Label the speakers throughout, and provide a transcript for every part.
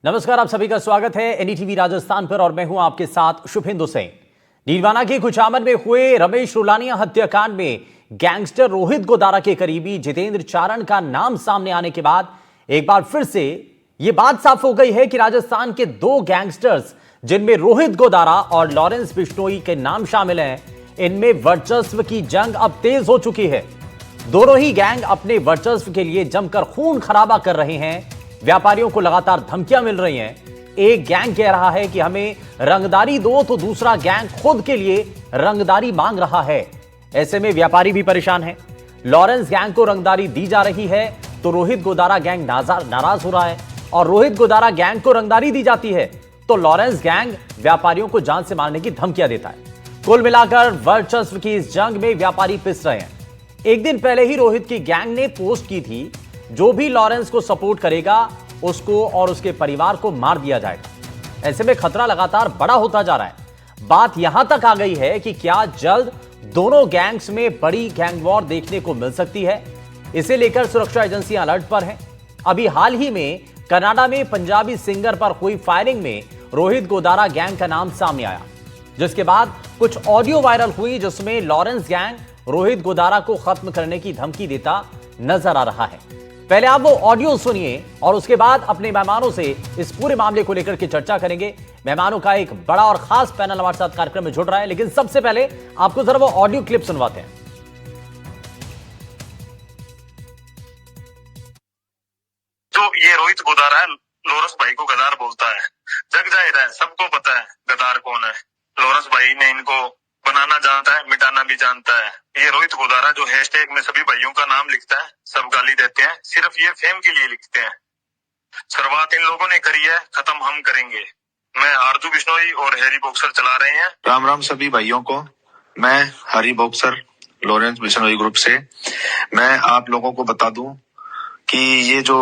Speaker 1: नमस्कार, आप सभी का स्वागत है एनडीटीवी राजस्थान पर और मैं हूं आपके साथ शुभेंदु सिंह। नीलवाना के कुचामन में हुए रमेश रुलानिया हत्याकांड में गैंगस्टर रोहित गोदारा के करीबी जितेंद्र चारण का नाम सामने आने के बाद एक बार फिर से यह बात साफ हो गई है कि राजस्थान के दो गैंगस्टर्स जिनमें रोहित गोदारा और लॉरेंस बिश्नोई के नाम शामिल हैं, इनमें वर्चस्व की जंग अब तेज हो चुकी है। दोनों ही गैंग अपने वर्चस्व के लिए जमकर खून खराबा कर रहे हैं। व्यापारियों को लगातार धमकियां मिल रही हैं। एक गैंग कह रहा है कि हमें रंगदारी दो, तो दूसरा गैंग खुद के लिए रंगदारी मांग रहा है। ऐसे में व्यापारी भी परेशान हैं। लॉरेंस गैंग को रंगदारी दी जा रही है तो रोहित गोदारा गैंग नाराज हो रहा है, और रोहित गोदारा गैंग को रंगदारी दी जाती है तो लॉरेंस गैंग व्यापारियों को जान से मारने की धमकियां देता है। कुल मिलाकर वर्चस्व की इस जंग में व्यापारी पिस रहे हैं। एक दिन पहले ही रोहित की गैंग ने पोस्ट की थी, जो भी लॉरेंस को सपोर्ट करेगा उसको और उसके परिवार को मार दिया जाएगा। ऐसे में खतरा लगातार बड़ा होता जा रहा है। बात यहां तक आ गई है कि क्या जल्द दोनों गैंग्स में बड़ी गैंग वॉर देखने को मिल सकती है। इसे लेकर सुरक्षा एजेंसियां अलर्ट पर हैं। अभी हाल ही में कनाडा में पंजाबी सिंगर पर हुई फायरिंग में रोहित गोदारा गैंग का नाम सामने आया, जिसके बाद कुछ ऑडियो वायरल हुई जिसमें लॉरेंस गैंग रोहित गोदारा को खत्म करने की धमकी देता नजर आ रहा है। पहले आप वो ऑडियो सुनिए और उसके बाद अपने मेहमानों से इस पूरे मामले को लेकर के चर्चा करेंगे। मेहमानों का एक बड़ा और खास पैनल हमारे साथ कार्यक्रम में जुड़ रहा है, लेकिन सबसे पहले आपको जरा वो ऑडियो क्लिप सुनवाते हैं।
Speaker 2: तो ये रोहित गोदारा है, लोरस भाई को गदार बोलता है। जग जाहिर है, सबको पता है गदार कौन है। लोरस भाई ने इनको बनाना जानता है, मिटाना भी जानता है। ये रोहित गोदारा जो हैशटैग में सभी भाइयों का नाम लिखता है, सब गाली देते हैं, सिर्फ ये फेम के लिए लिखते हैं। शुरुआत इन लोगों ने करी है, खत्म हम करेंगे। मैं आरजू बिश्नोई और हैरी बॉक्सर चला रहे हैं।
Speaker 3: राम राम सभी भाइयों को। मैं हरी बॉक्सर लॉरेंस बिश्नोई ग्रुप से मैं आप लोगों को बता दूं कि ये जो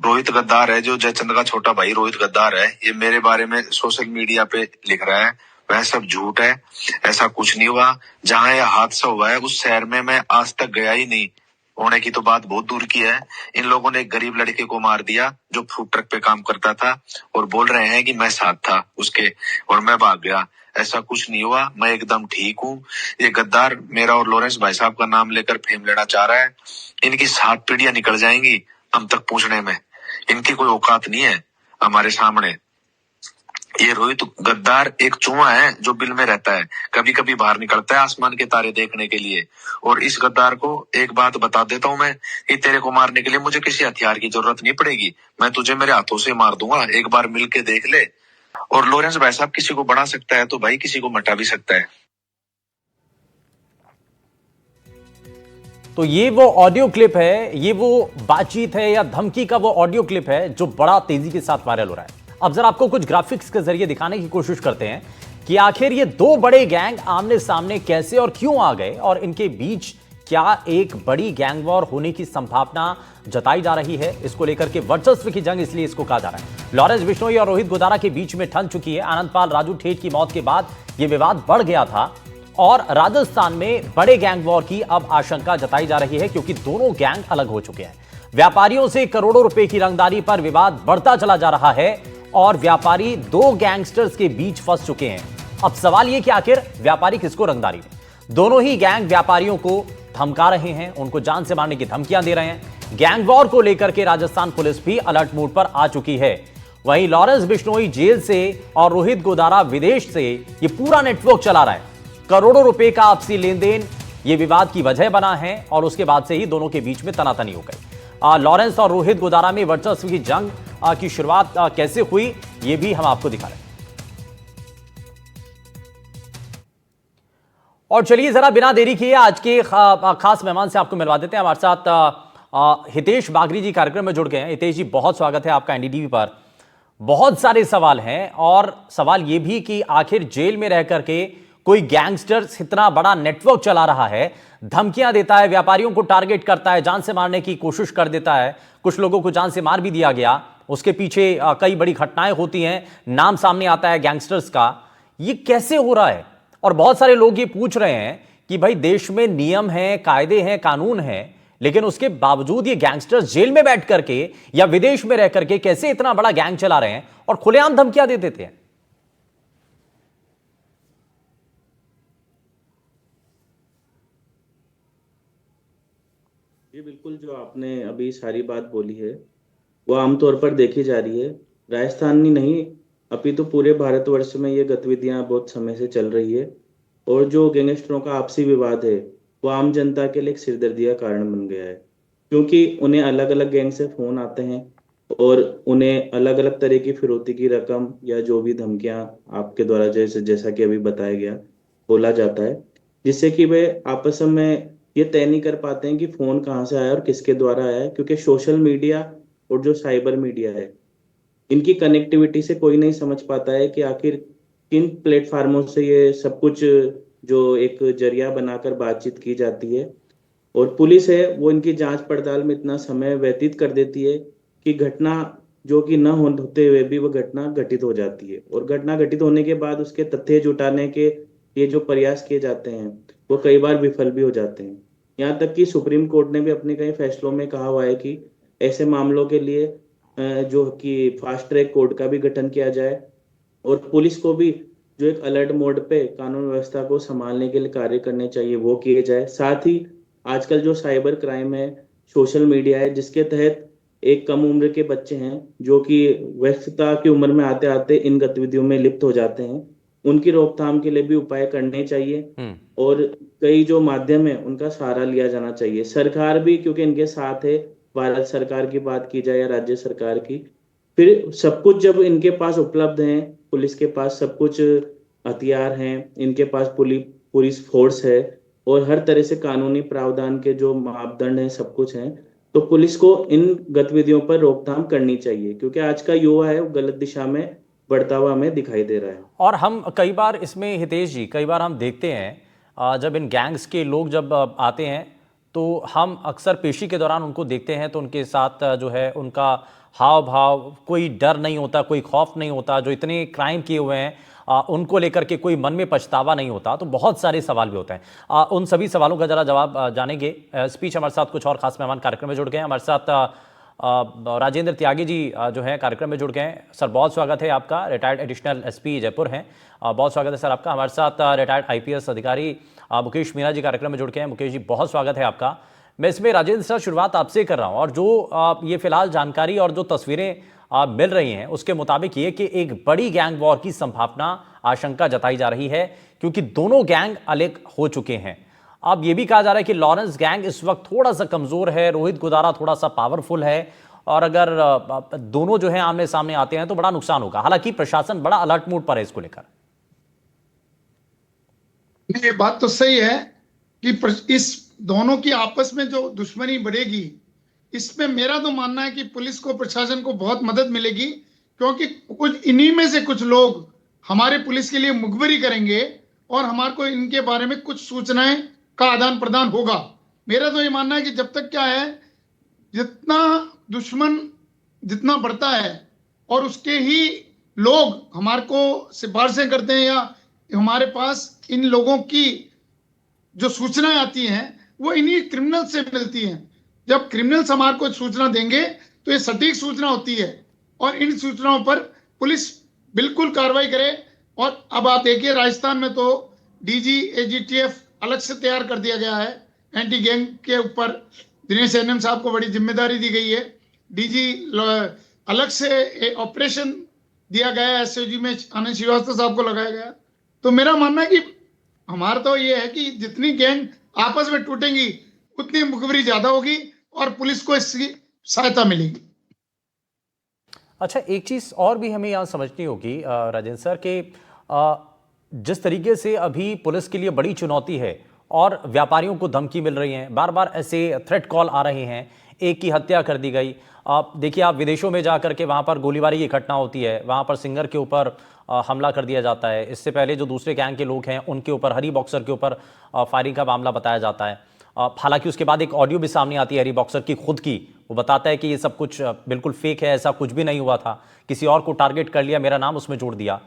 Speaker 3: रोहित गद्दार है, जो जयचंद का छोटा भाई रोहित गद्दार है, ये मेरे बारे में सोशल मीडिया पे लिख रहा है, वह सब झूठ है। ऐसा कुछ नहीं हुआ। जहां यह हादसा हुआ है उस शहर में मैं आज तक गया ही नहीं। होने की तो बात बहुत दूर की है। इन लोगों ने एक गरीब लड़के को मार दिया जो फूड ट्रक पे काम करता था, और बोल रहे हैं कि मैं साथ था उसके और मैं भाग गया। ऐसा कुछ नहीं हुआ। मैं एकदम ठीक हूँ। ये गद्दार मेरा और लॉरेंस भाई साहब का नाम लेकर फेम लेना चाह रहा है। इनकी 7 पीढ़ियां निकल जाएंगी हम तक पहुंचने में। इनकी कोई औकात नहीं है हमारे सामने। ये रोहित गद्दार एक चूहा है जो बिल में रहता है, कभी कभी बाहर निकलता है आसमान के तारे देखने के लिए। और इस गद्दार को एक बात बता देता हूं मैं, कि तेरे को मारने के लिए मुझे किसी हथियार की जरूरत नहीं पड़ेगी। मैं तुझे मेरे हाथों से मार दूंगा, एक बार मिल के देख ले। और लॉरेंस भाई साहब किसी को बढ़ा सकता है तो भाई किसी को मटा भी सकता है।
Speaker 1: तो ये वो ऑडियो क्लिप है, ये वो बातचीत है या धमकी का वो ऑडियो क्लिप है जो बड़ा तेजी के साथ वायरल हो रहा है। अब जरा आपको कुछ ग्राफिक्स के जरिए दिखाने की कोशिश करते हैं कि आखिर ये दो बड़े गैंग आमने सामने कैसे और क्यों आ गए, और इनके बीच क्या एक बड़ी गैंग वॉर होने की संभावना जताई जा रही है। इसको लेकर के वर्चस्व की जंग इसलिए इसको कहा जा रहा है। लॉरेंस बिश्नोई और रोहित गोदारा के बीच में ठन चुकी है। आनंदपाल राजू ठेठ की मौत के बाद यह विवाद बढ़ गया था और राजस्थान में बड़े गैंग वॉर की अब आशंका जताई जा रही है, क्योंकि दोनों गैंग अलग हो चुके हैं। व्यापारियों से करोड़ों रुपए की रंगदारी पर विवाद बढ़ता चला जा रहा है और व्यापारी दो गैंगस्टर्स के बीच फंस चुके हैं। अब सवाल यह कि आखिर व्यापारी किसको रंगदारी दें। दोनों ही गैंग व्यापारियों को धमका रहे हैं, उनको जान से मारने की धमकियां दे रहे हैं। गैंग वॉर को लेकर के राजस्थान पुलिस भी अलर्ट मोड पर आ चुकी है। वहीं लॉरेंस बिश्नोई जेल से और रोहित गोदारा विदेश से ये पूरा नेटवर्क चला रहा है। करोड़ों रुपए का आपसी लेन देन ये विवाद की वजह बना है और उसके बाद से ही दोनों के बीच में तनातनी हो गई। लॉरेंस और रोहित गोदारा में वर्चस्व की जंग की शुरुआत कैसे हुई ये भी हम आपको दिखा रहे हैं। और चलिए जरा बिना देरी किए आज के खास मेहमान से आपको मिलवा देते हैं। हमारे साथ हितेश बागरी जी कार्यक्रम में जुड़ गए हैं। हितेश जी, बहुत स्वागत है आपका एनडीटीवी पर। बहुत सारे सवाल हैं और सवाल यह भी कि आखिर जेल में रह करके कोई गैंगस्टर्स इतना बड़ा नेटवर्क चला रहा है, धमकियां देता है, व्यापारियों को टारगेट करता है, जान से मारने की कोशिश कर देता है, कुछ लोगों को जान से मार भी दिया गया। उसके पीछे कई बड़ी घटनाएं होती हैं, नाम सामने आता है गैंगस्टर्स का। ये कैसे हो रहा है? और बहुत सारे लोग ये पूछ रहे हैं कि भाई देश में नियम है, कायदे हैं, कानून है, लेकिन उसके बावजूद ये गैंगस्टर्स जेल में बैठ करके या विदेश में रह करके कैसे इतना बड़ा गैंग चला रहे हैं और खुलेआम धमकियां दे देते हैं।
Speaker 4: जी बिल्कुल, जो आपने अभी सारी बात बोली है वो आमतौर पर देखी जा रही है। राजस्थान ही नहीं, अभी तो पूरे भारतवर्ष में ये गतिविधियां बहुत समय से चल रही है। और जो गैंगस्टरों का आपसी विवाद है वो आम जनता के लिए एक सिरदर्दी का कारण बन गया है, क्योंकि उन्हें अलग अलग गैंग से फोन आते हैं और उन्हें अलग अलग तरह की फिरौती की रकम या जो भी धमकियां आपके द्वारा जैसा कि अभी बताया गया बोला जाता है, जिससे कि वे आपस में ये तय नहीं कर पाते हैं कि फोन कहाँ से आया और किसके द्वारा आया है, क्योंकि सोशल मीडिया और जो साइबर मीडिया है इनकी कनेक्टिविटी से कोई नहीं समझ पाता है कि आखिर किन प्लेटफार्मों से ये सब कुछ जो एक जरिया बनाकर बातचीत की जाती है। और पुलिस है वो इनकी जांच पड़ताल में इतना समय व्यतीत कर देती है कि घटना जो कि न होते हुए भी वो घटना घटित हो जाती है, और घटना घटित होने के बाद उसके तथ्य जुटाने के ये जो प्रयास किए जाते हैं वो कई बार विफल भी हो जाते हैं। यहाँ तक कि सुप्रीम कोर्ट ने भी अपने कई फैसलों में कहा हुआ है कि ऐसे मामलों के लिए जो कि फास्ट ट्रैक कोर्ट का भी गठन किया जाए और पुलिस को भी जो एक अलर्ट मोड पे कानून व्यवस्था को संभालने के लिए कार्य करने चाहिए वो किए जाए। साथ ही आजकल जो साइबर क्राइम है, सोशल मीडिया है, जिसके तहत एक कम उम्र के बच्चे हैं जो कि वयस्कता की उम्र में आते आते इन गतिविधियों में लिप्त हो जाते हैं, उनकी रोकथाम के लिए भी उपाय करने चाहिए और कई जो माध्यम है उनका सहारा लिया जाना चाहिए। सरकार भी क्योंकि इनके साथ है, भारत सरकार की बात की जाए या राज्य सरकार की, फिर सब कुछ जब इनके पास उपलब्ध है, पुलिस के पास सब कुछ हथियार हैं, इनके पास पुलिस फोर्स है और हर तरह से कानूनी प्रावधान के जो मापदंड हैं सब कुछ हैं, तो पुलिस को इन गतिविधियों पर रोकथाम करनी चाहिए, क्योंकि आज का युवा है वो गलत दिशा में बढ़ता हुआ हमें दिखाई दे रहा है।
Speaker 1: और हम कई बार इसमें हितेश जी कई बार हम देखते हैं जब इन गैंग्स के लोग जब आते हैं तो हम अक्सर पेशी के दौरान उनको देखते हैं तो उनके साथ जो है उनका हाव भाव, कोई डर नहीं होता, कोई खौफ नहीं होता। जो इतने क्राइम किए हुए हैं उनको लेकर के कोई मन में पछतावा नहीं होता। तो बहुत सारे सवाल भी होते हैं। उन सभी सवालों का जरा जवाब जानेंगे। स्पीच हमारे साथ कुछ और खास मेहमान कार्यक्रम में जुड़ गए हैं। हमारे साथ राजेंद्र त्यागी जी जो है कार्यक्रम में जुड़ गए हैं। सर बहुत स्वागत है आपका। रिटायर्ड एडिशनल एसपी जयपुर हैं। बहुत स्वागत है सर आपका। हमारे साथ रिटायर्ड आईपीएस अधिकारी मुकेश मीना जी कार्यक्रम में जुड़ गए हैं। मुकेश जी बहुत स्वागत है आपका। मैं इसमें राजेंद्र सर शुरुआत आपसे कर रहा हूं और जो ये फिलहाल जानकारी और जो तस्वीरें मिल रही हैं उसके मुताबिक ये कि एक बड़ी गैंग वॉर की संभावना, आशंका जताई जा रही है, क्योंकि दोनों गैंग अलग हो चुके हैं। अब ये भी कहा जा रहा है कि लॉरेंस गैंग इस वक्त थोड़ा सा कमजोर है, रोहित गोदारा थोड़ा सा पावरफुल है और अगर दोनों जो है आमने सामने आते हैं तो बड़ा नुकसान होगा। हालांकि प्रशासन बड़ा अलर्ट मोड पर है इसको लेकर।
Speaker 5: ये बात तो सही है कि इस दोनों की आपस में जो दुश्मनी बढ़ेगी, इसमें मेरा तो मानना है कि पुलिस को, प्रशासन को बहुत मदद मिलेगी, क्योंकि कुछ इन्हीं में से कुछ लोग हमारे पुलिस के लिए मुखबिरी करेंगे और हमारे को इनके बारे में कुछ सूचनाएं का आदान प्रदान होगा। मेरा तो ये मानना है कि जब तक क्या है, जितना दुश्मन जितना बढ़ता है और उसके ही लोग हमारे को सिफारिशें करते हैं या हमारे पास इन लोगों की जो सूचनाएं आती हैं वो इन्हीं क्रिमिनल से मिलती हैं। जब क्रिमिनल्स हमारे को सूचना देंगे तो ये सटीक सूचना होती है और इन सूचनाओं पर पुलिस बिल्कुल कार्रवाई करे। और अब आप देखिए राजस्थान में तो डीजी एजीटीएफ अलग से तैयार कर दिया गया है। एंटी गैंग के ऊपर दिनेश एनएम साहब को बड़ी जिम्मेदारी दी गई है। डीजी अलग से ऑपरेशन दिया गया है, एसओजी में आनंद श्रीवास्तव साहब को लगाया गया। तो मेरा मानना है कि हमारा तो ये है कि जितनी गैंग आपस में टूटेंगी उतनी मुखबिरी ज्यादा होगी और पुलिस को इसकी सहायता मिलेगी।
Speaker 1: अच्छा, एक चीज और भी हमें यहाँ समझनी होगी राजेंद्र सर के जिस तरीके से अभी पुलिस के लिए बड़ी चुनौती है और व्यापारियों को धमकी मिल रही है, बार बार ऐसे थ्रेट कॉल आ रहे हैं, एक की हत्या कर दी गई। आप देखिए, आप विदेशों में जा करके वहाँ पर गोलीबारी की घटना होती है, वहाँ पर सिंगर के ऊपर हमला कर दिया जाता है। इससे पहले जो दूसरे गैंग के लोग हैं उनके ऊपर, हरी बॉक्सर के ऊपर फायरिंग का मामला बताया जाता है। हालांकि उसके बाद एक ऑडियो भी सामने आती है हरी बॉक्सर की खुद की, वो बताता है कि ये सब कुछ बिल्कुल फेक है, ऐसा कुछ भी नहीं हुआ था, किसी और को टारगेट कर लिया, मेरा नाम उसमें जोड़ दिया।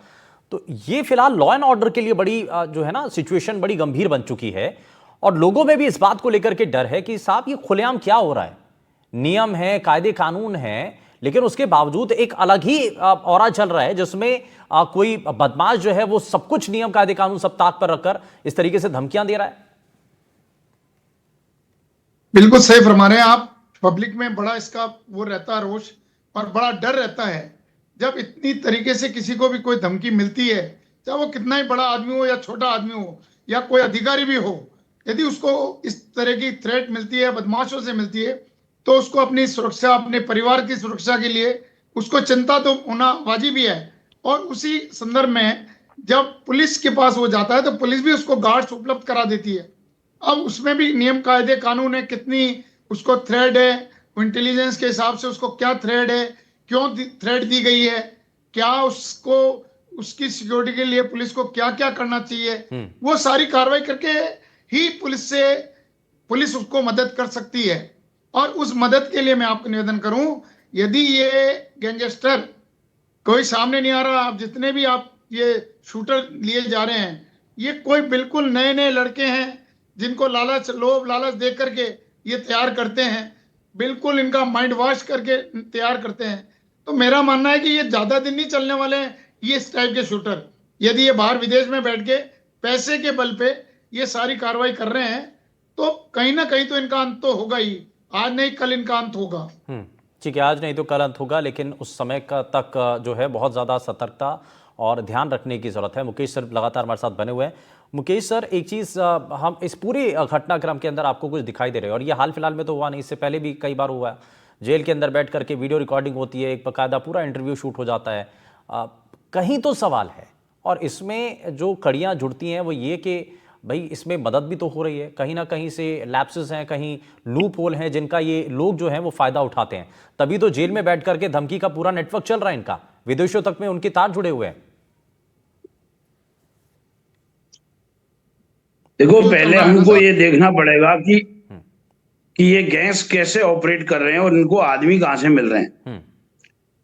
Speaker 1: तो ये फिलहाल लॉ एंड ऑर्डर के लिए बड़ी जो है ना सिचुएशन बड़ी गंभीर बन चुकी है और लोगों में भी इस बात को लेकर के डर है कि साहब ये खुलेआम क्या हो रहा है, नियम है, कायदे कानून है, लेकिन उसके बावजूद एक अलग ही औरा चल रहा है जिसमें कोई बदमाश जो है वो सब कुछ नियम कायदे कानून सब ताक पर रखकर इस तरीके से धमकियां दे रहा है।
Speaker 5: बिल्कुल सही फरमा रहे हैं आप। पब्लिक में बड़ा इसका वो रहता है रोष और बड़ा डर रहता है जब इतनी तरीके से किसी को भी कोई धमकी मिलती है, चाहे वो कितना ही बड़ा आदमी हो या छोटा आदमी हो या कोई अधिकारी भी हो, यदि उसको इस तरह की थ्रेट मिलती है, बदमाशों से मिलती है, तो उसको अपनी सुरक्षा, अपने परिवार की सुरक्षा के लिए उसको चिंता तो होना वाजिब ही है। और उसी संदर्भ में जब पुलिस के पास वो जाता है तो पुलिस भी उसको गार्ड्स उपलब्ध करा देती है। अब उसमें भी नियम कायदे कानून है, कितनी उसको थ्रेड है, इंटेलिजेंस के हिसाब से उसको क्या थ्रेड है, क्यों थ्रेड दी गई है, क्या उसको उसकी सिक्योरिटी के लिए पुलिस को क्या क्या करना चाहिए, वो सारी कार्रवाई करके ही पुलिस उसको मदद कर सकती है। और उस मदद के लिए मैं आपको निवेदन करूं, यदि ये गैंगस्टर कोई सामने नहीं आ रहा, आप जितने भी आप ये शूटर लिए जा रहे हैं, ये कोई बिल्कुल नए नए लड़के हैं जिनको लालच, लोभ लालच देख करके ये तैयार करते हैं, बिल्कुल इनका माइंड वॉश करके तैयार करते हैं। तो मेरा मानना है कि ये ज्यादा दिन नहीं चलने वाले हैं ये इस टाइप के शूटर। यदि ये बाहर विदेश में बैठ के पैसे के बल पे ये सारी कार्रवाई कर रहे हैं तो कहीं ना कहीं तो इनका अंत तो होगा ही, आज नहीं कल इनका अंत होगा।
Speaker 1: ठीक है, आज नहीं तो कल अंत होगा, लेकिन उस समय का तक जो है बहुत ज़्यादा सतर्कता और ध्यान रखने की ज़रूरत है। मुकेश सर लगातार हमारे साथ बने हुए हैं। मुकेश सर, एक चीज़ हम इस पूरे घटनाक्रम के अंदर आपको कुछ दिखाई दे रहे हैं, और ये हाल फिलहाल में तो हुआ नहीं, इससे पहले भी कई बार हुआ है, जेल के अंदर बैठ करके वीडियो रिकॉर्डिंग होती है, एक बाकायदा पूरा इंटरव्यू शूट हो जाता है। कहीं तो सवाल है, और इसमें जो कड़ियाँ जुड़ती हैं वो ये कि भाई इसमें मदद भी तो हो रही है, कहीं ना कहीं से लैप्सेस हैं, कहीं लूप होल हैं जिनका ये लोग जो हैं वो फायदा उठाते हैं। तभी तो जेल में बैठ करके धमकी का पूरा नेटवर्क चल रहा है इनका, विदेशों तक में उनके तार जुड़े हुए हैं।
Speaker 6: देखो, पहले हमको ये देखना पड़ेगा कि ये गैंग्स कैसे ऑपरेट कर रहे हैं और इनको आदमी कहां से मिल रहे हैं।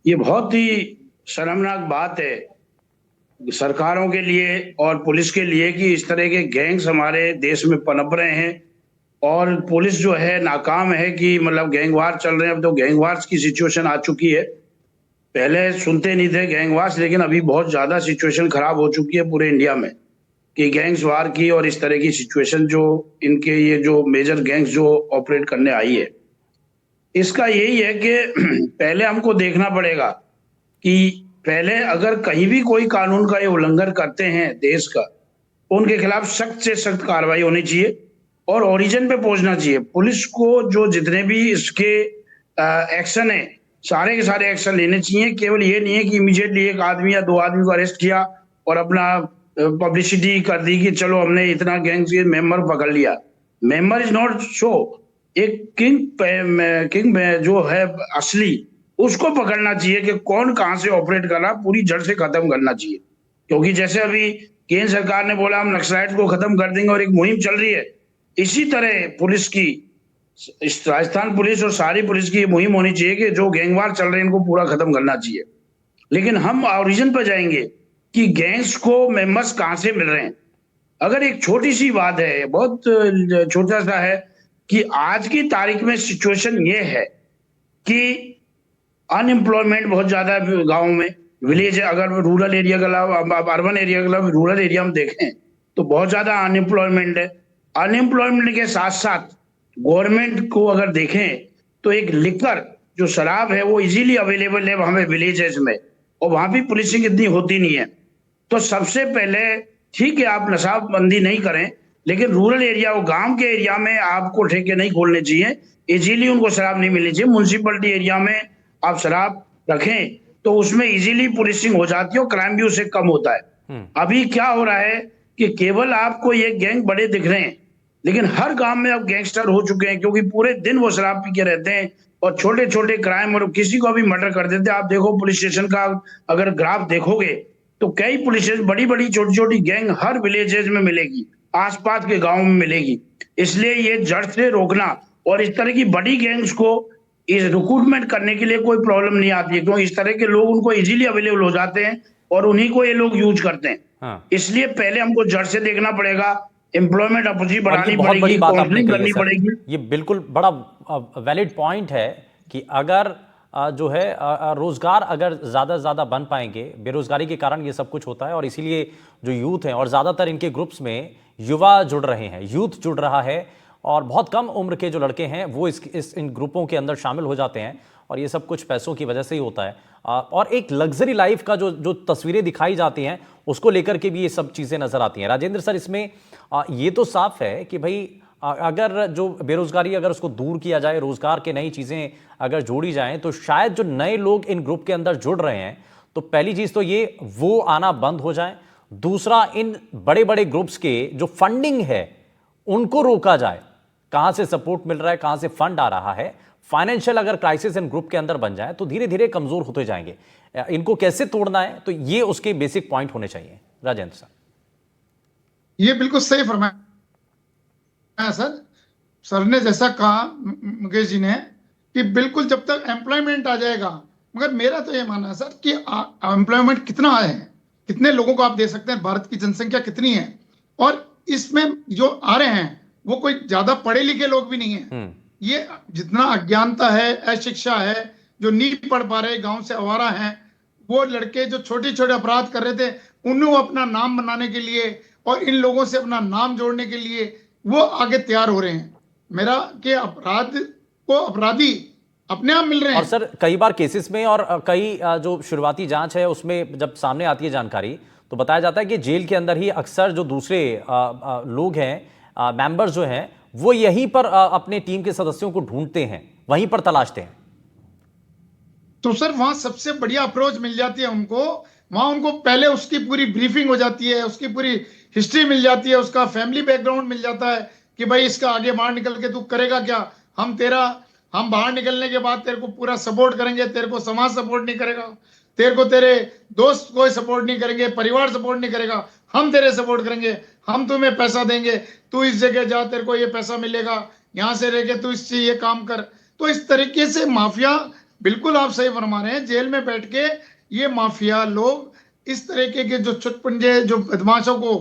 Speaker 6: ये बहुत ही शर्मनाक बात है सरकारों के लिए और पुलिस के लिए कि इस तरह के गैंग्स हमारे देश में पनप रहे हैं, और पुलिस जो है नाकाम है कि मतलब गैंगवार चल रहे हैं। अब तो गैंगवार्स की सिचुएशन आ चुकी है, पहले सुनते नहीं थे गैंगवार्स, लेकिन अभी बहुत ज्यादा सिचुएशन खराब हो चुकी है पूरे इंडिया में कि गैंग्स वार की और इस तरह की सिचुएशन जो इनके ये जो मेजर गैंग्स जो ऑपरेट करने आई है, इसका यही है कि पहले हमको देखना पड़ेगा कि पहले अगर कहीं भी कोई कानून का ये उल्लंघन करते हैं देश का, उनके खिलाफ सख्त से सख्त कार्रवाई होनी चाहिए और ओरिजिन पे पहुंचना चाहिए। पुलिस को जो जितने भी इसके एक्शन है सारे के सारे एक्शन लेने चाहिए। केवल ये नहीं है कि इमीडिएटली एक आदमी या दो आदमी को अरेस्ट किया और अपना पब्लिसिटी कर दी कि चलो हमने इतना गैंग के मेंबर पकड़ लिया। Member is not show. एक किंग जो है असली, उसको पकड़ना चाहिए कि कौन कहां से ऑपरेट कर रहा, पूरी जड़ से खत्म करना चाहिए। क्योंकि जैसे अभी केंद्र सरकार ने बोला हम नक्सलाइट को खत्म कर देंगे और एक मुहिम चल रही है, इसी तरह पुलिस की, इस राजस्थान पुलिस और सारी पुलिस की मुहिम होनी चाहिए कि जो गैंगवार चल रहे हैं इनको पूरा खत्म करना चाहिए। लेकिन हम ओरिजिन पर जाएंगे कि गैंग्स को मेंबर्स कहां से मिल रहे हैं। अगर एक छोटी सी बात है, बहुत छोटा सा है, कि आज की तारीख में सिचुएशन ये है कि अनएम्प्लॉयमेंट बहुत ज्यादा है गाँव में, विलेज, अगर रूरल एरिया का अर्बन एरिया का रूरल एरिया में देखें तो बहुत ज्यादा अनएम्प्लॉयमेंट है। अनएम्प्लॉयमेंट के साथ साथ गवर्नमेंट को अगर देखें तो एक लिकर जो शराब है वो इजीली अवेलेबल है हमें विलेजेस में, और वहां भी पुलिसिंग इतनी होती नहीं है। तो सबसे पहले ठीक है आप नशाबंदी नहीं करें, लेकिन रूरल एरिया और गांव के एरिया में आपको ठेके नहीं खोलने चाहिए, इजीली उनको शराब नहीं मिलनी चाहिए। म्युनिसिपलिटी एरिया में आप शराब रखें तो उसमें इजीली पुलिसिंग हो जाती है और क्राइम भी उससे कम होता है। अभी क्या हो रहा है कि केवल आपको ये गैंग बड़े दिख रहे हैं, लेकिन हर गांव में अब गैंगस्टर हो चुके हैं, क्योंकि पूरे दिन वो शराब पी के रहते हैं और छोटे छोटे क्राइम, और किसी को भी मर्डर कर देते हैं। आप देखो पुलिस स्टेशन का अगर ग्राफ देखोगे तो कई पुलिस स्टेशन, बड़ी बड़ी छोटी छोटी गैंग हर विलेजेस में मिलेगी, आसपास के गाँव में मिलेगी। इसलिए ये जड़ से रोकना, और इस तरह की बड़ी गैंग्स को इस रिक्रूटमेंट करने के लिए कोई प्रॉब्लम नहीं आती है, क्योंकि इस तरह के लोग उनको इजीली अवेलेबल हो जाते हैं और उन्हीं को ये लोग यूज करते हैं। इसलिए पहले हमको जड़ से देखना पड़ेगा एम्प्लॉयमेंट अपॉर्चुनिटी
Speaker 1: और ये
Speaker 6: बढ़ानी
Speaker 1: बहुत बड़ी
Speaker 6: पड़ेगी,
Speaker 1: बात आपने
Speaker 6: काउंसलिंग
Speaker 1: कही है
Speaker 6: करनी
Speaker 1: सर,
Speaker 6: पड़ेगी।
Speaker 1: ये बिल्कुल बड़ा वैलिड पॉइंट है कि अगर जो है रोजगार अगर ज़्यादा से ज़्यादा बन पाएंगे, बेरोजगारी के कारण ये सब कुछ होता है और इसीलिए जो यूथ हैं और ज़्यादातर इनके ग्रुप्स में युवा जुड़ रहे हैं, यूथ जुड़ रहा है और बहुत कम उम्र के जो लड़के हैं वो इन ग्रुपों के अंदर शामिल हो जाते हैं और ये सब कुछ पैसों की वजह से ही होता है। और एक लग्जरी लाइफ का जो जो तस्वीरें दिखाई जाती हैं उसको लेकर के भी ये सब चीज़ें नजर आती हैं। राजेंद्र सर, इसमें ये तो साफ है कि भाई अगर जो बेरोजगारी अगर उसको दूर किया जाए, रोजगार के नई चीज़ें अगर जोड़ी जाएं तो शायद जो नए लोग इन ग्रुप के अंदर जुड़ रहे हैं तो पहली चीज़ तो ये वो आना बंद हो जाए, दूसरा इन बड़े बड़े ग्रुप्स के जो फंडिंग है उनको रोका जाए, कहां से सपोर्ट मिल रहा है, कहां से फंड आ रहा है। फाइनेंशियल अगर क्राइसिस इन ग्रुप के अंदर बन जाए तो धीरे धीरे कमजोर होते जाएंगे। इनको कैसे तोड़ना है तो ये उसके बेसिक पॉइंट होने चाहिए। राजेंद्र सर,
Speaker 5: ये बिल्कुल सही फरमाया सर। सर ने जैसा कहा मुकेश जी ने कि बिल्कुल जब तक एम्प्लॉयमेंट आ जाएगा, मगर मेरा तो ये मानना है सर कि एम्प्लॉयमेंट कितना है, कितने लोगों को आप दे सकते हैं, भारत की जनसंख्या कितनी है, और इसमें जो आ रहे हैं वो कोई ज्यादा पढ़े लिखे लोग भी नहीं है। ये जितना अज्ञानता है, अशिक्षा है, जो नहीं पढ़ पा रहे, गांव से आवारा हैं, वो लड़के जो छोटे छोटे अपराध कर रहे थे उन्हें अपना नाम बनाने के लिए और इन लोगों से अपना नाम जोड़ने के लिए वो आगे तैयार हो रहे हैं। मेरा कि अपराध को अपराधी अपने आप मिल रहे हैं।
Speaker 1: और सर कई बार केसेस में और कई जो शुरुआती जांच है उसमें जब सामने आती है जानकारी तो बताया जाता है कि जेल के अंदर ही अक्सर जो दूसरे लोग हैं, मेंबर्स जो हैं, वो यहीं पर अपने टीम के सदस्यों को ढूंढते हैं, वहीं पर तलाशते हैं।
Speaker 5: तो सर वहां सबसे बढ़िया अप्रोच मिल जाती है उनको। वहां उनको पहले उसकी पूरी ब्रीफिंग हो जाती है, उसकी पूरी हिस्ट्री मिल जाती है, उसका फैमिली बैकग्राउंड मिल जाता है कि भाई इसका आगे बाहर निकल के तू करेगा क्या, हम बाहर निकलने के बाद तेरे को पूरा सपोर्ट करेंगे, तेरे को समाज सपोर्ट नहीं करेगा, तेरे को तेरे दोस्त कोई सपोर्ट नहीं करेंगे, परिवार सपोर्ट नहीं करेगा, हम तेरे सपोर्ट करेंगे, हम तुम्हें पैसा देंगे, तू इस जगह जा, तेरे को ये पैसा मिलेगा, यहाँ से रह के तू इससे ये काम कर। तो इस तरीके से माफिया, बिल्कुल आप सही फरमा रहे हैं, जेल में बैठ के ये माफिया लोग इस तरीके के जो चुटपुंजे जो बदमाशों को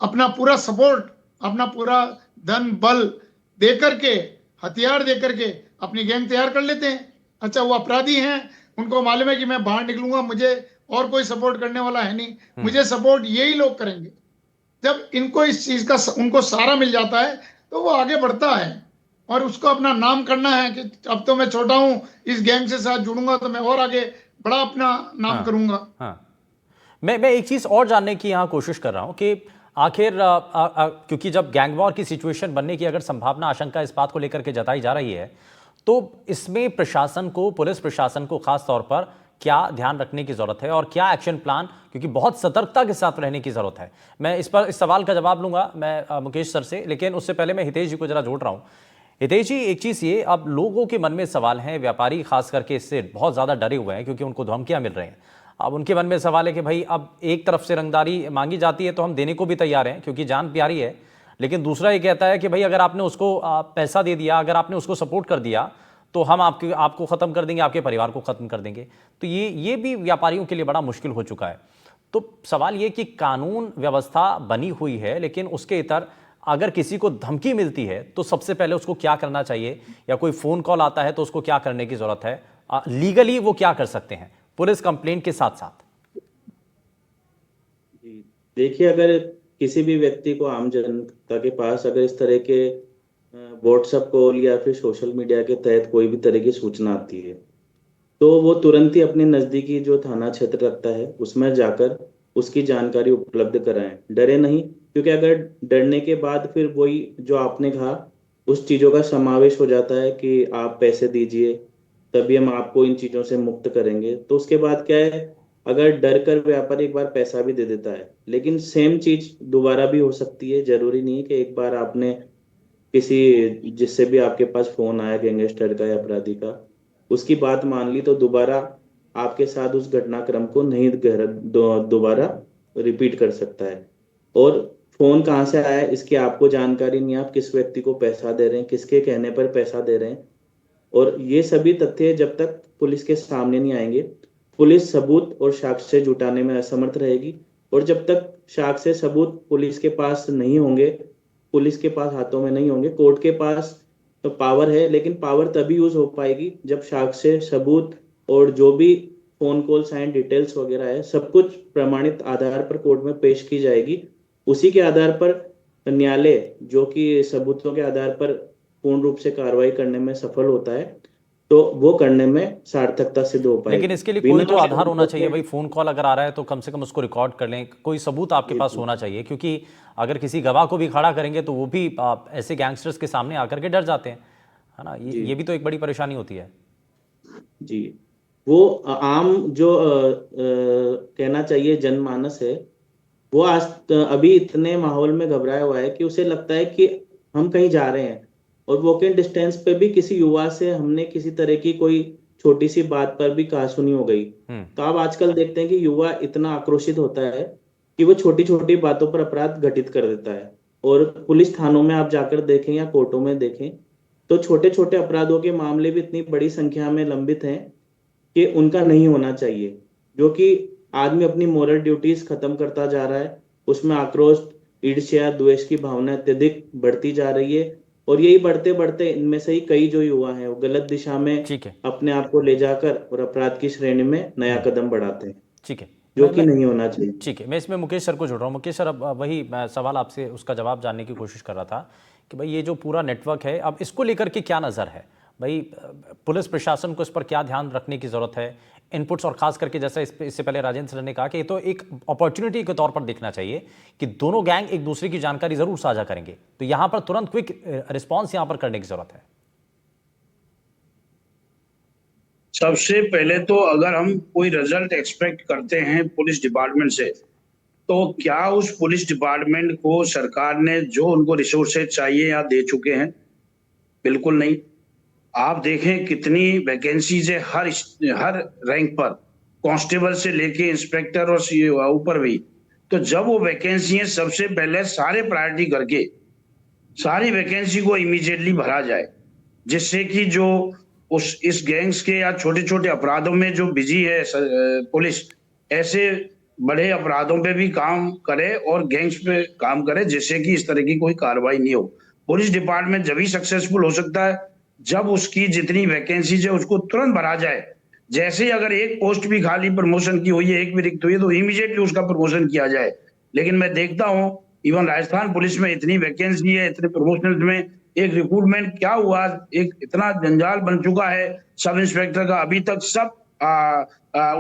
Speaker 5: अपना पूरा सपोर्ट, अपना पूरा धन बल दे करके, हथियार दे करके अपनी गैंग तैयार कर लेते हैं। अच्छा, वो अपराधी हैं, उनको मालूम है कि मैं बाहर निकलूंगा, मुझे और कोई सपोर्ट करने वाला है नहीं, मुझे सपोर्ट यही लोग करेंगे। जब इनको इस चीज का उनको सारा मिल जाता है तो वो आगे बढ़ता है और उसको अपना नाम करना है कि अब तो मैं छोटा हूं, इस गैंग से साथ जुड़ूंगा तो मैं और आगे बड़ा अपना नाम करूंगा।
Speaker 1: हाँ, मैं एक चीज और जानने की यहाँ कोशिश कर रहा हूं कि आखिर क्योंकि जब गैंग वॉर की सिचुएशन बनने की अगर संभावना, आशंका इस बात को लेकर के जताई जा रही है तो इसमें प्रशासन को, पुलिस प्रशासन को खास तौर पर क्या ध्यान रखने की जरूरत है और क्या एक्शन प्लान, क्योंकि बहुत सतर्कता के साथ रहने की जरूरत है। मैं इस सवाल का जवाब लूंगा मैं मुकेश सर से, लेकिन उससे पहले मैं हितेश जी को जरा जोड़ रहा हूं। हितेश जी, एक चीज ये, अब लोगों के मन में सवाल है, व्यापारी खास करके इससे बहुत ज्यादा डरे हुए हैं क्योंकि उनको धमकियां मिल रही हैं। अब उनके मन में सवाल है कि भाई अब एक तरफ से रंगदारी मांगी जाती है तो हम देने को भी तैयार हैं क्योंकि जान प्यारी है, लेकिन दूसरा ये कहता है कि भाई अगर आपने उसको पैसा दे दिया, अगर आपने उसको सपोर्ट कर दिया तो हम आपको खत्म कर देंगे, आपके परिवार को खत्म कर देंगे। तो ये भी व्यापारियों के लिए बड़ा मुश्किल हो चुका है। तो सवाल ये कि कानून व्यवस्था बनी हुई है, लेकिन उसके इतर अगर किसी को धमकी मिलती है तो सबसे पहले उसको क्या करना चाहिए, या कोई फोन कॉल आता है तो उसको क्या करने की जरूरत है, लीगली वो क्या कर सकते हैं पुलिस कंप्लेंट के साथ साथ?
Speaker 4: देखिए, अगर किसी भी व्यक्ति को, आम जनता के पास अगर इस तरह के व्हाट्सएप कॉल या फिर सोशल मीडिया के तहत कोई भी तरह की सूचना आती है तो वो तुरंत ही अपने नजदीकी जो थाना क्षेत्र रखता है उसमें जाकर उसकी जानकारी उपलब्ध कराएं, डरे नहीं। क्योंकि अगर डरने के बाद फिर वही जो आपने कहा उस चीजों का समावेश हो जाता है कि आप पैसे दीजिए तभी हम आपको इन चीजों से मुक्त करेंगे, तो उसके बाद क्या है, अगर डर कर व्यापारी एक बार पैसा भी दे देता है लेकिन सेम चीज दोबारा भी हो सकती है। जरूरी नहीं कि एक बार आपने किसी जिससे भी आपके पास फोन आया गैंगस्टर का या अपराधी का, उसकी बात मान ली तो दोबारा आपके साथ उस घटनाक्रम को नहीं दोबारा रिपीट कर सकता है। और फोन कहाँ से आया इसकी आपको जानकारी नहीं, आप किस व्यक्ति को पैसा दे रहे हैं, किसके कहने पर पैसा दे रहे हैं, और ये सभी तथ्य जब तक पुलिस के सामने नहीं आएंगे पुलिस सबूत और साक्ष्य जुटाने में असमर्थ रहेगी। और जब तक साक्ष्य सबूत पुलिस के पास नहीं होंगे पुलिस के पास हाथों में नहीं होंगे। कोर्ट के पास तो पावर है, लेकिन पावर तभी यूज हो पाएगी जब साक्ष्य, सबूत और जो भी फोन कॉल, साइन डिटेल्स वगैरह है, सब कुछ प्रमाणित आधार पर कोर्ट में पेश की जाएगी। उसी के आधार पर न्यायालय, जो कि सबूतों के आधार पर पूर्ण रूप से कार्रवाई करने में सफल होता है, तो वो करने में सार्थकता सिद्ध हो पाएगी।
Speaker 1: लेकिन इसके लिए
Speaker 4: बिना
Speaker 1: कोई तो आधार होना
Speaker 4: सबूत
Speaker 1: चाहिए
Speaker 4: के-
Speaker 1: भाई। फोन कॉल अगर आ रहा है तो कम से कम उसको रिकॉर्ड कर लें, कोई सबूत आपके पास होना चाहिए, क्योंकि अगर किसी गवाह को भी खड़ा करेंगे तो वो भी ऐसे गैंगस्टर्स के सामने आकर के डर जाते हैं, है ना। ये भी तो एक बड़ी परेशानी होती है।
Speaker 4: जी, वो आम जो कहना चाहिए जनमानस है, वो अभी इतने माहौल में घबराया हुआ है कि उसे लगता है कि हम कहीं जा रहे हैं, और वॉकिंग डिस्टेंस पे भी किसी युवा से हमने किसी तरह की कोई छोटी सी बात पर भी कहासुनी हो गई, तो आप आजकल देखते हैं कि युवा इतना आक्रोशित होता है कि वो छोटी छोटी बातों पर अपराध घटित कर देता है। और पुलिस थानों में आप जाकर देखें या कोर्टों में देखें, तो छोटे छोटे अपराधों के मामले भी इतनी बड़ी संख्या में लंबित हैं कि उनका नहीं होना चाहिए। जो कि आदमी अपनी मोरल ड्यूटीज खत्म करता जा रहा है, उसमें आक्रोश, ईर्ष्या, द्वेष की भावना अत्यधिक बढ़ती जा रही है, और यही बढ़ते बढ़ते इनमें से ही कई जो युवा हैं वो गलत दिशा में
Speaker 1: ठीक है,
Speaker 4: अपने आप को ले जाकर और अपराध की श्रेणी में नया कदम बढ़ाते हैं,
Speaker 1: ठीक है।
Speaker 4: जो कि नहीं होना चाहिए।
Speaker 1: ठीक है, मैं इसमें मुकेश सर को जोड़ रहा हूँ। मुकेश सर, अब वही मैं सवाल आपसे उसका जवाब जानने की कोशिश कर रहा था कि भाई ये जो पूरा नेटवर्क है, अब इसको लेकर के क्या नज़र है भाई? पुलिस प्रशासन को इस पर क्या ध्यान रखने की ज़रूरत है? इनपुट्स, और खास करके जैसा इससे पहले राजेंद्र सर ने कहा कि ये तो एक अपॉर्चुनिटी के तौर पर देखना चाहिए कि दोनों गैंग एक दूसरे की जानकारी ज़रूर साझा करेंगे, तो यहाँ पर तुरंत क्विक रिस्पॉन्स यहाँ पर करने की ज़रूरत है।
Speaker 6: सबसे पहले तो अगर हम कोई रिजल्ट एक्सपेक्ट करते हैं पुलिस डिपार्टमेंट से, तो क्या उस पुलिस डिपार्टमेंट को सरकार ने जो उनको रिसोर्सेज चाहिए या दे चुके हैं? बिल्कुल नहीं। आप देखें कितनी वैकेंसीज है हर रैंक पर, कांस्टेबल से लेके इंस्पेक्टर और ऊपर भी। तो जब वो वैकेंसी है, सबसे पहले सारे प्रायोरिटी करके सारी वैकेंसी को इमीडिएटली भरा जाए, जिससे कि जो इस गैंग्स के या छोटे छोटे अपराधों में जो बिजी है पुलिस, ऐसे बड़े अपराधों पे भी काम करे और गैंग्स पे काम करे, जिससे कि इस तरह की कोई कार्रवाई नहीं हो। पुलिस डिपार्टमेंट जब ही सक्सेसफुल हो सकता है जब उसकी जितनी वैकेंसीज है उसको तुरंत भरा जाए। जैसे ही अगर एक पोस्ट भी खाली प्रमोशन की हुई है, एक भी रिक्त हुई है, तो इमीडिएटली उसका प्रमोशन किया जाए। लेकिन मैं देखता हूं इवन राजस्थान पुलिस में इतनी वैकेंसी है, इतने प्रमोशन में एक रिक्रूटमेंट क्या हुआ, एक इतना जंजाल बन चुका है सब इंस्पेक्टर का, अभी तक सब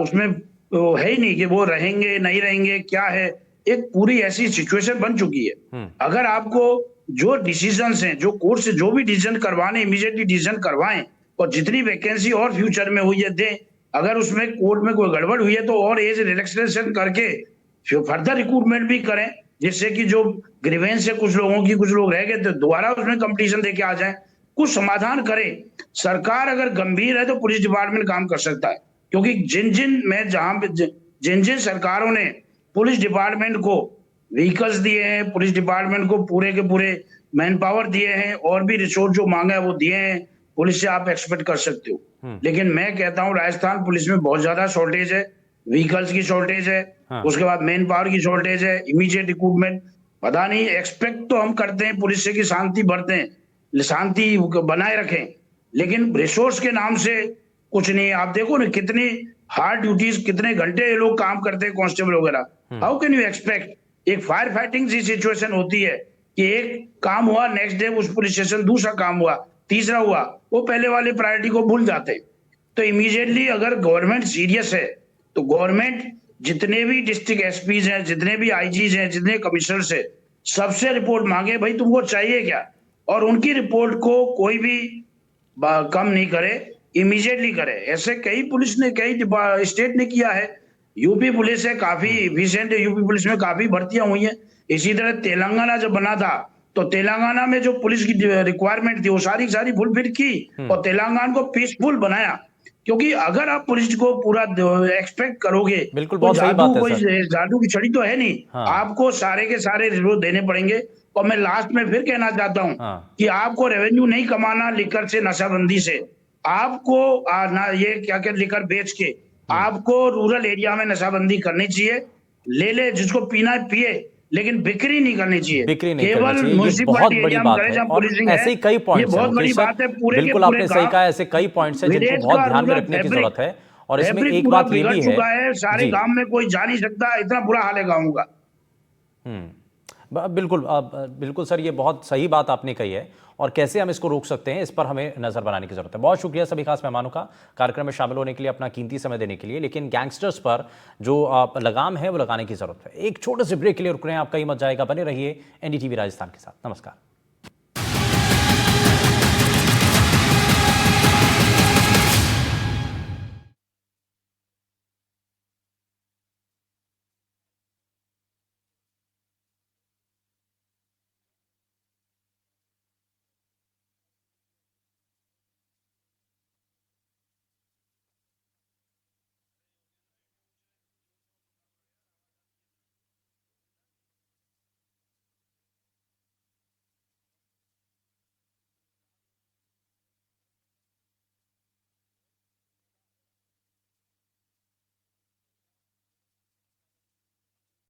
Speaker 6: उसमें तो है ही नहीं कि वो रहेंगे नहीं रहेंगे, क्या है, एक पूरी ऐसी सिचुएशन बन चुकी है। अगर आपको जो डिसीजंस हैं, जो कोर्ट से जो भी डिसीजन करवाने, इमीडिएटली डिसीजन करवाएं, और जितनी वैकेंसी और फ्यूचर में हुई है दें। अगर उसमें कोर्ट में कोई गड़बड़ हुई है तो और एज रिलैक्सेशन करके फर्दर रिक्रूटमेंट भी करें, जिससे कि जो ग्रीवेंस है कुछ लोगों की, कुछ लोग रह गए तो दोबारा उसमें कंपटीशन देके आ जाए, कुछ समाधान करें। सरकार अगर गंभीर है तो पुलिस डिपार्टमेंट काम कर सकता है, क्योंकि जिन जिन सरकारों ने पुलिस डिपार्टमेंट को व्हीकल्स दिए हैं, पुलिस डिपार्टमेंट को पूरे के पूरे मैन पावर दिए हैं, और भी रिसोर्स जो मांगा है वो दिए हैं, पुलिस से आप एक्सपेक्ट कर सकते हो। लेकिन मैं कहता हूं राजस्थान पुलिस में बहुत ज्यादा शॉर्टेज है, व्हीकल्स की शॉर्टेज है, उसके बाद मैन पावर की शॉर्टेज है, इमीडिएट रिक्रूटमेंट। पता नहीं, एक्सपेक्ट तो हम करते हैं पुलिस से कि शांति बरतें, शांति बनाए रखें, लेकिन रिसोर्स के नाम से कुछ नहीं। आप देखो ना कितनी हार्ड ड्यूटीज, कितने घंटे ये लोग काम करते हैं कांस्टेबल वगैरह। How can you expect? एक फायर फाइटिंग सी सिचुएशन होती है कि एक काम हुआ, नेक्स्ट डे उस पुलिस स्टेशन दूसरा काम हुआ, तीसरा हुआ, वो पहले वाले प्रायोरिटी को भूल जाते हैं। तो इमीडिएटली अगर गवर्नमेंट सीरियस है तो गवर्नमेंट जितने भी डिस्ट्रिक्ट एसपीज हैं, जितने भी आईजीज हैं, जितने कमिश्नर्स हैं, सबसे रिपोर्ट मांगे, भाई तुमको चाहिए क्या, और उनकी रिपोर्ट को कोई भी कम नहीं करे, इमीडिएटली करे। ऐसे कई पुलिस ने, कई स्टेट ने किया है। यूपी पुलिस है, काफी रिसेंट यूपी पुलिस में काफी भर्तियां हुई हैं। इसी तरह तेलंगाना जब बना था तो तेलंगाना में जो पुलिस की रिक्वायरमेंट थी वो सारी फुलफिल की और तेलंगाना को पीसफुल बनाया। क्योंकि अगर आप पुलिस को पूरा एक्सपेक्ट करोगे,
Speaker 1: बिल्कुल, बहुत सही बात है
Speaker 6: कोई
Speaker 1: सर।
Speaker 6: जादू की छड़ी तो है नहीं।
Speaker 1: हाँ।
Speaker 6: आपको सारे के सारे रिपोर्ट देने पड़ेंगे। और मैं लास्ट में फिर कहना चाहता हूं कि आपको रेवेन्यू नहीं कमाना लिकर से, नशाबंदी से। आपको ना ये क्या क्या लिकर बेच के, आपको रूरल एरिया में नशाबंदी करनी चाहिए। ले जिसको पीना है पिए, लेकिन बिक्री नहीं करनी चाहिए।
Speaker 1: बिक्री नहीं
Speaker 6: केवल
Speaker 1: करनी चाहिए, ये
Speaker 6: म्युनिसिपैलिटी
Speaker 1: बहुत बड़ी
Speaker 6: एरिया में
Speaker 1: बात
Speaker 6: करें
Speaker 1: है।
Speaker 6: जहाँ
Speaker 1: और
Speaker 6: पुलिसिंग
Speaker 1: ऐसे ही कई
Speaker 6: ये
Speaker 1: पॉइंट्स हैं
Speaker 6: बहुत बड़ी
Speaker 1: मुकेश सर,
Speaker 6: बात है। पूरे के
Speaker 1: बिल्कुल
Speaker 6: पूरे
Speaker 1: आपने सही
Speaker 6: गांव
Speaker 1: कहा, ऐसे कई पॉइंट्स हैं जिनको
Speaker 6: विदेश
Speaker 1: बहुत
Speaker 6: का
Speaker 1: ध्यान में
Speaker 6: रूरल
Speaker 1: रखने की
Speaker 6: फैब्रिक
Speaker 1: जरूरत है। और इसमें
Speaker 6: फैब्रिक
Speaker 1: एक
Speaker 6: पूरा
Speaker 1: बात ये
Speaker 6: बिगड़
Speaker 1: भी
Speaker 6: चुका है। सारे
Speaker 1: जी।
Speaker 6: गांव में कोई जा नहीं सकता, इतना बुरा हाल है गाँव का।
Speaker 1: बिल्कुल बिल्कुल सर, ये बहुत सही बात आपने कही है। और कैसे हम इसको रोक सकते हैं, इस पर हमें नजर बनाने की जरूरत है। बहुत शुक्रिया सभी खास मेहमानों का कार्यक्रम में शामिल होने के लिए, अपना कीमती समय देने के लिए। लेकिन गैंगस्टर्स पर जो लगाम है वो लगाने की जरूरत है। एक छोटे से ब्रेक के लिए रुक रहे हैं, आपका ही मत जाएगा, बने रहिए एनडीटीवी राजस्थान के साथ। नमस्कार।